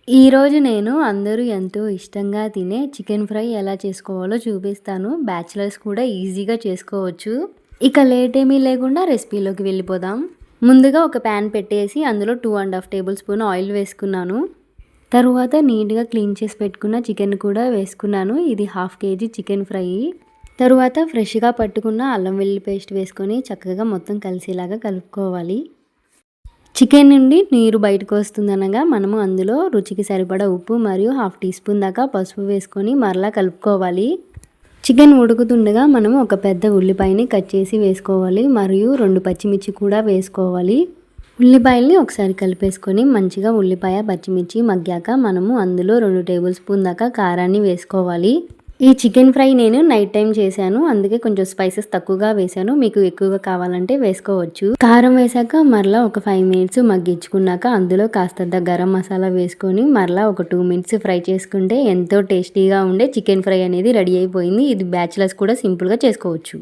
ఈరోజు నేను అందరూ ఎంతో ఇష్టంగా తినే చికెన్ ఫ్రై ఎలా చేసుకోవాలో చూపిస్తాను. బ్యాచిలర్స్ కూడా ఈజీగా చేసుకోవచ్చు. ఇక లేట్ ఏమీ లేకుండా రెసిపీలోకి వెళ్ళిపోదాం. ముందుగా ఒక ప్యాన్ పెట్టేసి అందులో 2½ టేబుల్ స్పూన్ ఆయిల్ వేసుకున్నాను. తరువాత నీట్గా క్లీన్ చేసి పెట్టుకున్న చికెన్ కూడా వేసుకున్నాను. ఇది 1/2 కేజీ చికెన్ ఫ్రై. తరువాత ఫ్రెష్గా పట్టుకున్న అల్లం వెల్లుల్లి పేస్ట్ వేసుకొని చక్కగా మొత్తం కలిసేలాగా కలుపుకోవాలి. చికెన్ నుండి నీరు బయటకు వస్తుందనగా మనము అందులో రుచికి సరిపడా ఉప్పు మరియు 1/2 టీ స్పూన్ దాకా పసుపు వేసుకొని మరలా కలుపుకోవాలి. చికెన్ ఉడుకుతుండగా మనము ఒక పెద్ద ఉల్లిపాయని కట్ చేసి వేసుకోవాలి మరియు 2 పచ్చిమిర్చి కూడా వేసుకోవాలి. ఉల్లిపాయల్ని ఒకసారి కలిపేసుకొని మంచిగా ఉల్లిపాయ పచ్చిమిర్చి మగ్గాక మనము అందులో 2 టేబుల్ స్పూన్ దాకా కారాన్ని వేసుకోవాలి. ఈ చికెన్ ఫ్రై నేను నైట్ టైం చేశాను, అందుకే కొంచెం స్పైసెస్ తక్కువగా వేశాను. మీకు ఎక్కువగా కావాలంటే వేసుకోవచ్చు. కారం వేసాక మరలా ఒక 5 మినిట్స్ మగ్గించుకున్నాక అందులో కాస్తంత గరం మసాలా వేసుకొని మరలా ఒక 2 మినిట్స్ ఫ్రై చేసుకుంటే ఎంతో టేస్టీగా ఉండే చికెన్ ఫ్రై అనేది రెడీ అయిపోయింది. ఇది బ్యాచిలర్స్ కూడా సింపుల్గా చేసుకోవచ్చు.